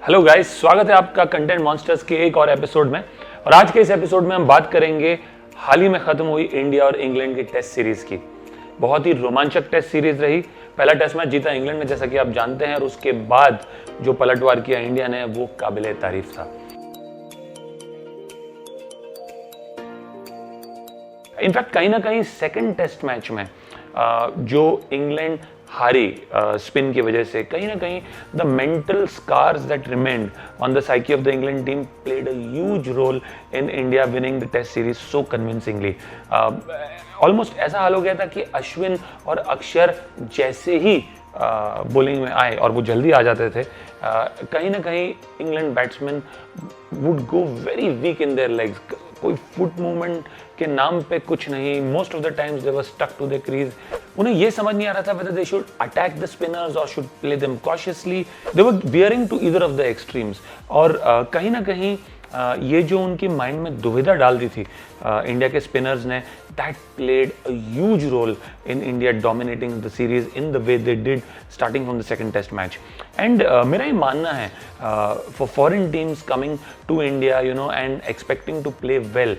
Hello guys, स्वागत है आपका कंटेंट मॉन्स्टर्स के एक और एपिसोड में। और आज के इस एपिसोड में हम बात करेंगे हाल ही में खत्म हुई इंडिया और इंग्लैंड की टेस्ट सीरीज की। बहुत ही रोमांचक टेस्ट सीरीज रही। पहला टेस्ट मैच जीता इंग्लैंड ने, जैसा कि आप जानते हैं, और उसके बाद जो पलटवार किया इंडिया ने वो काबिले तारीफ था। इनफैक्ट कहीं ना कहीं सेकंड टेस्ट मैच में जो इंग्लैंड हारी स्पिन की वजह से, कहीं ना कहीं the mental scars that remained on the psyche of the England team played a huge role in India winning the test series so convincingly. Almost ऐसा हाल हो गया था कि अश्विन और अक्षर जैसे ही बॉलिंग में आए, और वो जल्दी आ जाते थे, कहीं ना कहीं England batsman would go very weak in their legs. कोई फुट मूवमेंट के नाम पे कुछ नहीं। Most of the times they were stuck to the crease. उन्हें ये समझ नहीं आ रहा था whether they should attack the spinners or should play them cautiously. They were veering to either of the extremes. और कहीं ना कहीं ये जो उनकी माइंड में दुविधा डाल दी थी इंडिया के स्पिनर्स ने, that played a huge role in India dominating the series in the way they did starting from the second test match. And मेरा ये मानना है for foreign teams coming to India, and expecting to play well,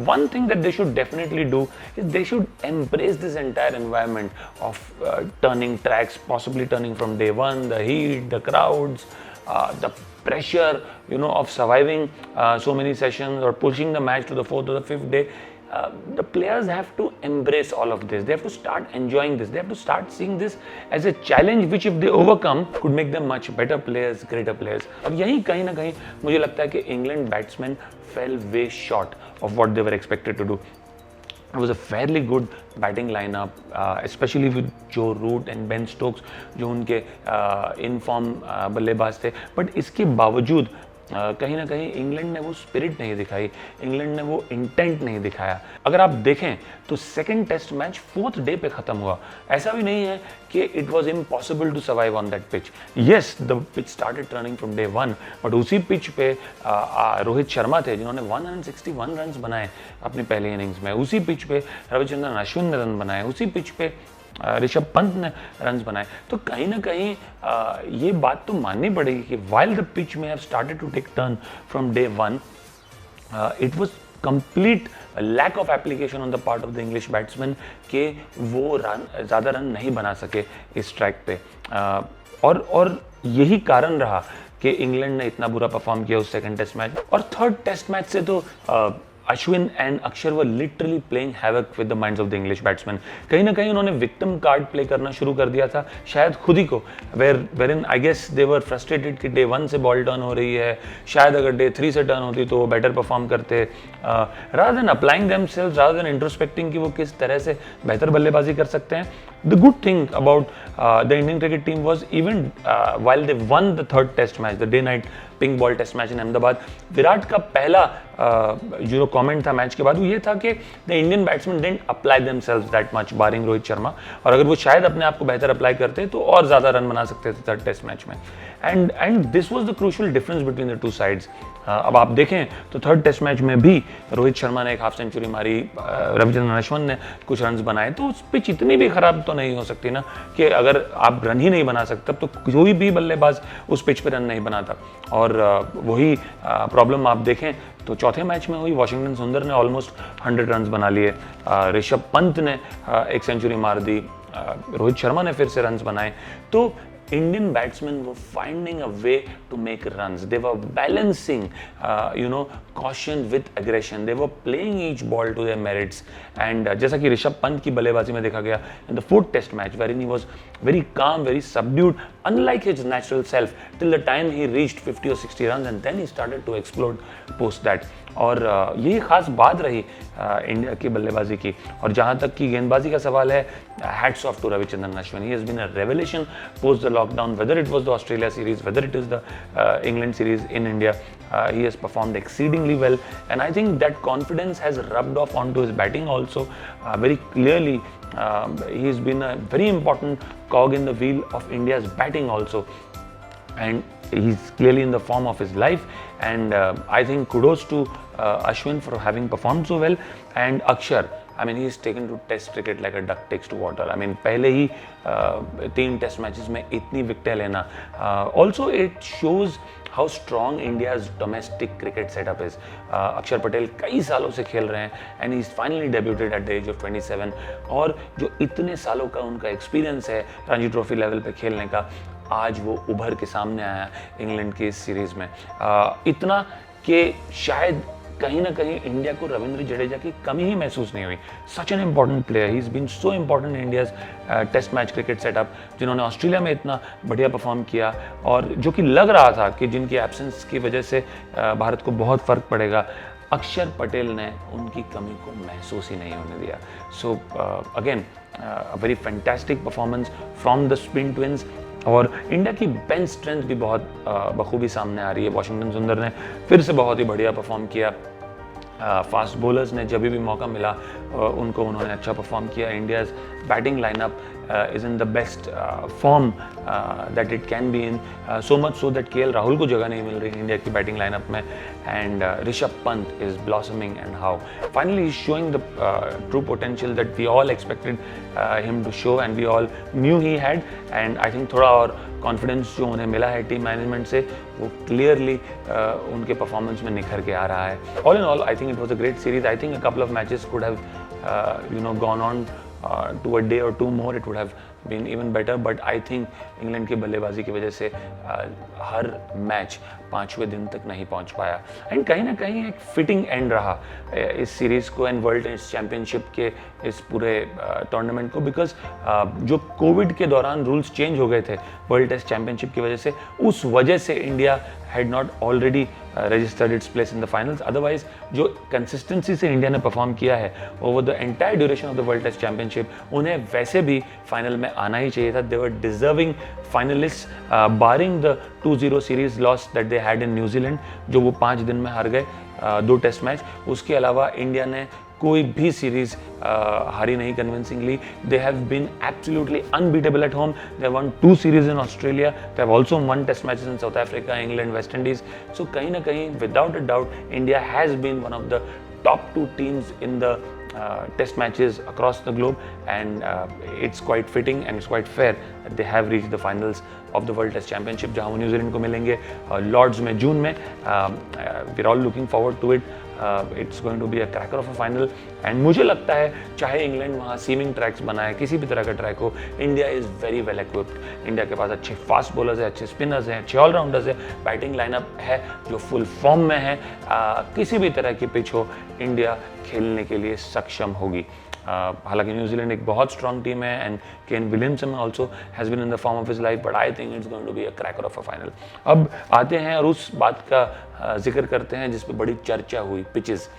one thing that they should definitely do is they should embrace this entire environment of turning tracks, possibly turning from day one, the heat, the crowds, the pressure, of surviving so many sessions or pushing the match to the fourth or the fifth day. The players have to embrace all of this. They have to start enjoying this. They have to start seeing this as a challenge which, if they overcome, could make them much better players, greater players. और यही कहीं ना कहीं मुझे लगता है कि England batsmen fell way short of what they were expected to do. It was a fairly good batting lineup, especially with Joe Root and Ben Stokes, जो उनके in form बल्लेबाज थे. But इसके बावजूद कहीं ना कहीं इंग्लैंड ने वो स्पिरिट नहीं दिखाई, इंग्लैंड ने वो इंटेंट नहीं दिखाया। अगर आप देखें तो second test match fourth day पे खत्म हुआ। ऐसा भी नहीं है कि it was impossible to survive on that pitch. Yes, the pitch started turning from day one, but उसी पिच पे रोहित शर्मा थे जिन्होंने 161 रन बनाए अपनी पहली इनिंग्स में। उसी पिच पे रविचंद्रन अश्विन ने रन बनाए, उसी पिच पे ऋषभ पंत ने रन्स बनाए। तो कहीं ना कहीं ये बात तो माननी पड़ेगी कि while the pitch may have started to take turn from day one, it was complete lack of application on the part of the English batsmen कि वो ज़्यादा रन नहीं बना सके इस ट्रैक पे। और यही कारण रहा कि इंग्लैंड ने इतना बुरा परफॉर्म किया उस सेकंड टेस्ट मैच। और थर्ड टेस्ट मैच से तो Ashwin and Akshar were literally playing havoc with the minds of the English batsmen. कहीं ना कहीं उन्होंने victim card play करना शुरू कर दिया था, शायद खुद ही को, wherein I guess they were frustrated कि day 1 से ball turn हो रही है, शायद अगर day 3 से turn होती तो वो better perform करते, rather than applying themselves, rather than introspecting कि वो किस तरह से बेहतर बल्लेबाजी कर सकते हैं. The good thing about the Indian cricket team was even while they won the third test match, the day-night pink ball test match in Ahmedabad, Virat का पहला जो कमेंट था मैच के बाद वो ये था कि the Indian batsman didn't apply themselves that much barring Rohit Sharma, और अगर वो शायद अपने आप को बेहतर अप्लाई करते तो और ज़्यादा रन बना सकते थे थर्ड टेस्ट मैच में। And this was the crucial difference between the two sides. अब आप देखें तो थर्ड टेस्ट मैच में भी रोहित शर्मा ने एक हाफ सेंचुरी मारी, रविचंद्रन अश्विन ने कुछ रन्स बनाए, तो उस पिच इतनी भी खराब तो नहीं हो सकती ना कि अगर आप रन ही नहीं बना सकते तो कोई भी बल्लेबाज उस पिच पे रन नहीं बनाता। और वही प्रॉब्लम आप देखें तो चौथे मैच में हुई। वॉशिंगटन सुंदर ने ऑलमोस्ट 100 रन्स बना लिए, ऋषभ पंत ने एक सेंचुरी मार दी, रोहित शर्मा ने फिर से रन्स बनाए। तो Indian batsmen were finding a way to make runs. They were balancing, caution with aggression. They were playing each ball to their merits. And जैसा कि ऋषभ पंत की बल्लेबाजी में देखा गया in the fourth test match, wherein he was very calm, very subdued, unlike his natural self, till the time he reached 50 or 60 runs, and then he started to explode post that. और यही खास बात रही India की बल्लेबाजी की। और जहाँ तक कि गेंदबाजी का सवाल है, hats off to Ravichandran Ashwin. He has been a revelation post the lockdown, whether it was the Australia series, whether it is the England series in India. He has performed exceedingly well, and I think that confidence has rubbed off onto his batting also very clearly. He has been a very important cog in the wheel of India's batting also, and he's clearly in the form of his life. And I think kudos to Ashwin for having performed so well, and Akshar I mean he is taken to test cricket like a duck takes to water. I mean पहले ही 3 test matches में इतनी विकेटें लेना, also it shows how strong India's domestic cricket setup is. Akshar Patel कई सालों से खेल रहे हैं and he is finally debuted at the age of 27, और जो इतने सालों का उनका एक्सपीरियंस है रणजी ट्रॉफी लेवल पे खेलने का, आज वो उभर के सामने आया इंग्लैंड की इस सीरीज में। इतना कि शायद कहीं ना कहीं इंडिया को रविंद्र जडेजा की कमी ही महसूस नहीं हुई। Such an important player, he is been so important in India's test match cricket setup, जिन्होंने ऑस्ट्रेलिया में इतना बढ़िया परफॉर्म किया, और जो कि लग रहा था कि जिनकी एब्सेंस की वजह से भारत को बहुत फर्क पड़ेगा, अक्षर पटेल ने उनकी कमी को महसूस ही नहीं होने दिया। So again very fantastic performance from the spin twins, और इंडिया की बेंच स्ट्रेंथ भी बहुत बखूबी सामने आ रही है। वॉशिंगटन सुंदर ने फिर से बहुत ही बढ़िया परफॉर्म किया, फास्ट बॉलर्स ने जब भी मौका मिला उनको उन्होंने अच्छा परफॉर्म किया। India's batting lineup is in the best form that it can be in, so much so that KL Rahul को जगह नहीं मिल रही इंडिया की बैटिंग लाइनअप में, and Rishabh Pant is blossoming, and how finally he's showing the true potential that we all expected him to show and we all knew he had, and I think थोड़ा और confidence जो उन्हें मिला है team management से, वो clearly उनके performance में निखर के आ रहा है। All in all I think it was a great series. I think a couple of matches could have gone on to a day or two more, it would have been even better, but I think England की बल्लेबाजी की वजह से हर match 5वें दिन तक नहीं पहुंच पाया, एंड कहीं ना कहीं एक फिटिंग एंड रहा इस सीरीज को एंड वर्ल्ड टेस्ट चैंपियनशिप के इस पूरे टूर्नामेंट को, बिकॉज जो कोविड के दौरान रूल्स चेंज हो गए थे वर्ल्ड टेस्ट चैंपियनशिप की वजह से, उस वजह से India had not already registered its place in the finals. Otherwise जो कंसिस्टेंसी से इंडिया ने परफॉर्म किया है over the entire duration of the world test championship, उन्हें वैसे भी फाइनल में आना ही चाहिए था। They were deserving finalist, barring the 2-0 series loss that they had in New Zealand, जो वो 5 दिन में हार गए 2 टेस्ट मैच। उसके अलावा इंडिया ने कोई भी सीरीज हारी नहीं convincingly. They have been absolutely unbeatable at home. They have won 2 series in Australia, they have also won test matches in South Africa, England, West Indies. So कहीं ना कहीं without a doubt India has been one of the top 2 teams in the test matches across the globe, and it's quite fitting and it's quite fair that they have reached the finals of the World Test Championship, जहाँ वो New Zealand को मिलेंगे Lord's में जून में। We are all looking forward to it. It's going to be a cracker of a final, and मुझे लगता है चाहे इंग्लैंड वहाँ सीमिंग ट्रैक्स बनाए, किसी भी तरह का ट्रैक हो, India is very well equipped. India के पास अच्छे फास्ट बॉलर्स हैं, अच्छे स्पिनर्स हैं, अच्छे ऑलराउंडर्स हैं, बैटिंग लाइनअप है जो फुल फॉर्म में है। किसी भी तरह की पिच हो, इंडिया खेलने के लिए सक्षम होगी। हालांकि न्यूजीलैंड एक बहुत स्ट्रॉन्ग टीम है, and Kane Williamson also has been in the form of his life, but I think it's going to be a cracker of a final. अब आते हैं और उस बात का जिक्र करते हैं जिस पे बड़ी चर्चा हुई, pitches.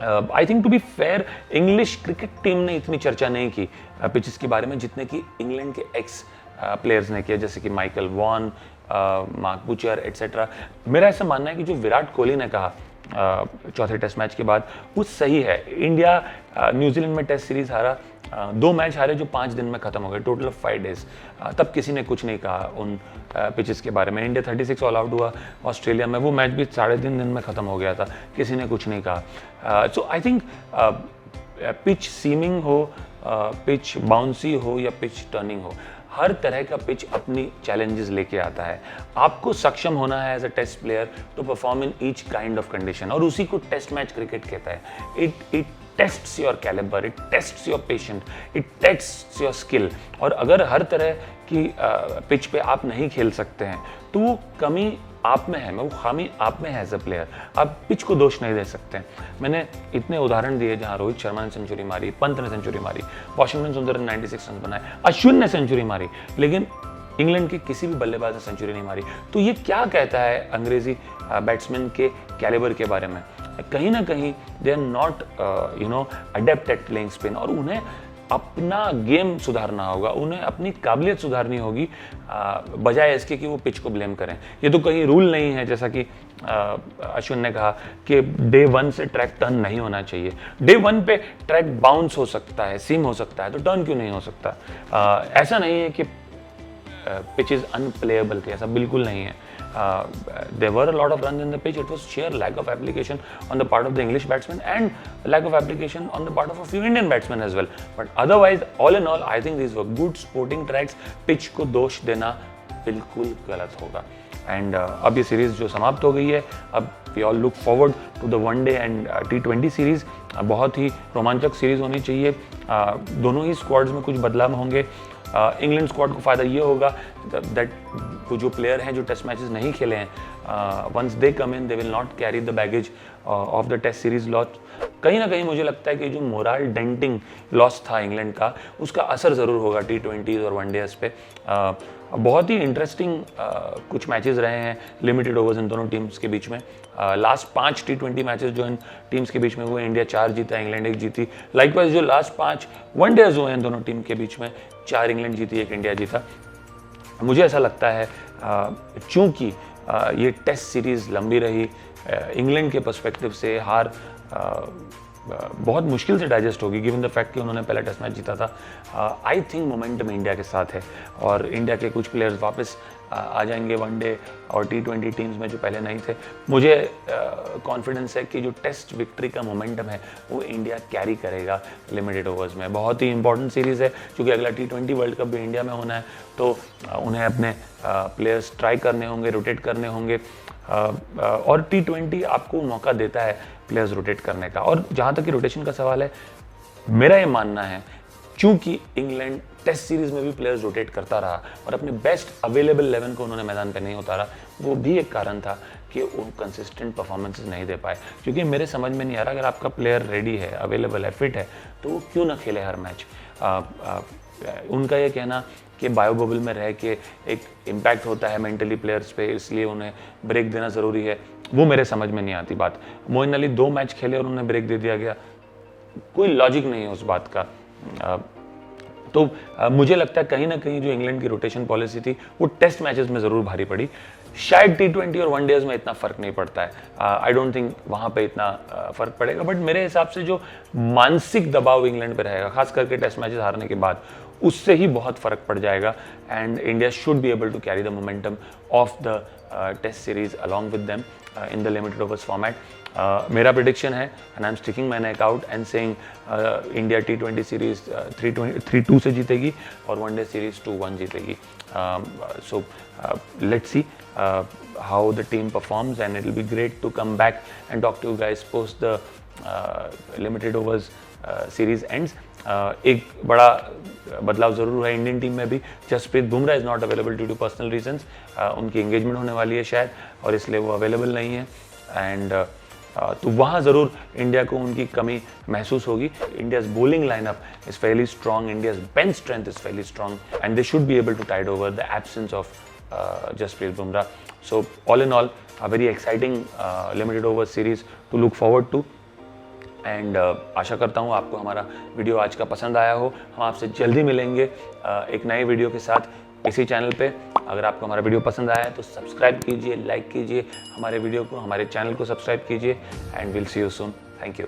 I think to be fair, English cricket team ने इतनी चर्चा नहीं की पिचेस के बारे में जितने कि इंग्लैंड के एक्स प्लेयर्स ने किया, जैसे कि Michael Vaughan, mark butcher etcetera. मेरा ऐसा मानना है कि जो विराट कोहली ने कहा चौथे टेस्ट मैच के बाद, वो सही है। इंडिया न्यूजीलैंड में टेस्ट सीरीज हारा, 2 मैच हारे जो 5 दिन में खत्म हो गए, टोटल ऑफ 5 डेज। तब किसी ने कुछ नहीं कहा उन पिचेस के बारे में। इंडिया 36 ऑल आउट हुआ ऑस्ट्रेलिया में, वो मैच भी 3.5 दिन में खत्म हो गया था, किसी ने कुछ नहीं कहा। सो आई थिंक पिच सीमिंग हो, पिच बाउंसी हो या पिच टर्निंग हो, हर तरह का पिच अपनी चैलेंजेस लेके आता है। आपको सक्षम होना है as a test player to perform in each kind of condition, और उसी को टेस्ट मैच क्रिकेट कहता है। It tests your calibre, it tests your patient, it tests your skill. और अगर हर तरह की पिच पे आप नहीं खेल सकते हैं तो वो कमी आप में है, वो खामी आप में है एज अ प्लेयर। आप पिच को दोष नहीं दे सकते। मैंने इतने उदाहरण दिए जहां रोहित शर्मा ने सेंचुरी मारी, पंत ने सेंचुरी मारी, वॉशिंगटन सुंदर ने 96 रन बनाए, अश्विन ने सेंचुरी मारी, लेकिन इंग्लैंड के किसी भी बल्लेबाज ने सेंचुरी नहीं मारी। तो ये क्या कहता है अंग्रेजी बैट्समैन के कैलिबर के बारे में? कहीं ना कहीं they are not adept at playing spin, और उन्हें अपना गेम सुधारना होगा, उन्हें अपनी काबिलियत सुधारनी होगी, बजाय इसके कि वो पिच को ब्लेम करें। ये तो कहीं रूल नहीं है, जैसा कि अश्विन ने कहा कि डे 1 से ट्रैक टर्न नहीं होना चाहिए। डे 1 पे ट्रैक बाउंस हो सकता है, सीम हो सकता है, तो टर्न क्यों नहीं हो सकता? ऐसा नहीं है कि पिच इज़ अनप्लेएबल थी, ऐसा बिल्कुल नहीं है. There were a lot of runs in the pitch. It was sheer lack of application on the part of the English batsmen and lack of application on the part of a few Indian batsmen as well. But otherwise, all in all, I think these were good sporting tracks. Pitch को दोष देना बिल्कुल गलत होगा. And अब ये series जो समाप्त हो गई है, अब we all look forward to the one day and T20 series. बहुत ही रोमांचक सीरीज़ होनी चाहिए. दोनों ही स्क्वाड्स में कुछ बदलाव होंगे. इंग्लैंड स्क्वाड को फ़ायदा ये होगा दैट वो जो प्लेयर हैं जो टेस्ट मैचेस नहीं खेले हैं, once they come in they will not carry the baggage of the test series loss. कहीं ना कहीं मुझे लगता है कि जो मोरल डेंटिंग लॉस था इंग्लैंड का, उसका असर ज़रूर होगा T20 और वनडेज पे. बहुत ही इंटरेस्टिंग कुछ मैचेस रहे हैं लिमिटेड ओवर्स इन दोनों टीम्स के बीच में. लास्ट 5 T20 मैचेस जो इन टीम्स के बीच में हुए, इंडिया 4 जीता, इंग्लैंड 1 जीती. लाइकवाइज जो लास्ट 5 वनडेज हुए हैं दोनों टीम के बीच में, 4 इंग्लैंड जीती, 1 इंडिया जीता. मुझे ऐसा लगता है चूंकि ये टेस्ट सीरीज़ लंबी रही, इंग्लैंड के पर्सपेक्टिव से हार बहुत मुश्किल से डाइजेस्ट होगी गिवन द फैक्ट कि उन्होंने पहला टेस्ट मैच जीता था. आई थिंक मोमेंटम इंडिया के साथ है और इंडिया के कुछ प्लेयर्स वापस आ जाएंगे वनडे और T20 टीम्स में जो पहले नहीं थे. मुझे कॉन्फिडेंस है कि जो टेस्ट विक्ट्री का मोमेंटम है वो इंडिया कैरी करेगा लिमिटेड ओवर्स में. बहुत ही इंपॉर्टेंट सीरीज़ है क्योंकि अगला T20 वर्ल्ड कप भी इंडिया में होना है, तो उन्हें अपने प्लेयर्स ट्राई करने होंगे, रोटेट करने होंगे. और T20 आपको मौका देता है प्लेयर्स रोटेट करने का. और जहाँ तक कि रोटेशन का सवाल है, मेरा ये मानना है चूंकि इंग्लैंड टेस्ट सीरीज में भी प्लेयर्स रोटेट करता रहा और अपने बेस्ट अवेलेबल 11 को उन्होंने मैदान पर नहीं उतारा, वो भी एक कारण था कि वो कंसिस्टेंट परफॉर्मेंसेस नहीं दे पाए. क्योंकि मेरे समझ में नहीं आ रहा, अगर आपका प्लेयर रेडी है, अवेलेबल है, फिट है, तो वो क्यों ना खेले हर मैच. उनका ये कहना कि बायो बबल में रह के एक इम्पैक्ट होता है मेंटली प्लेयर्स पे, इसलिए उन्हें ब्रेक देना ज़रूरी है, वो मेरे समझ में नहीं आती बात. मोइन अली 2 मैच खेले और उन्हें ब्रेक दे दिया गया, कोई लॉजिक नहीं है उस बात का. तो मुझे लगता है कहीं ना कहीं जो इंग्लैंड की रोटेशन पॉलिसी थी वो टेस्ट मैचेस में ज़रूर भारी पड़ी. शायद T20 और वनडेज में इतना फ़र्क नहीं पड़ता है. आई डोंट थिंक वहाँ पे इतना फ़र्क पड़ेगा. बट मेरे हिसाब से जो मानसिक दबाव इंग्लैंड पे रहेगा, खास करके टेस्ट मैचेस हारने के बाद, उससे ही बहुत फ़र्क पड़ जाएगा. And India should be able to carry the momentum of the test series along with them in the limited overs format. मेरा प्रिडिक्शन है and I am sticking my neck out and saying India T20 series 3-2 से जीतेगी और one day series 2-1 जीतेगी. So let's see how the team performs and it will be great to come back and talk to you guys post the limited overs series ends. एक बड़ा बदलाव ज़रूर हुआ है इंडियन टीम में भी. Jasprit Bumrah is not available due to personal reasons. उनकी engagement होने वाली है शायद और इसलिए वो अवेलेबल नहीं है. एंड तो वहाँ ज़रूर इंडिया को उनकी कमी महसूस होगी. India's bowling lineup is fairly strong, India's bench strength is fairly strong and they should be able to tide over the absence of Jasprit Bumrah. So all in all, a very exciting limited over series to look forward to. And आशा करता हूँ आपको हमारा video आज का पसंद आया हो. हम आपसे जल्दी मिलेंगे एक नए वीडियो के साथ इसी चैनल पे. अगर आपको हमारा वीडियो पसंद आया है तो सब्सक्राइब कीजिए, लाइक कीजिए हमारे वीडियो को, हमारे चैनल को सब्सक्राइब कीजिए and will see you soon. Thank you.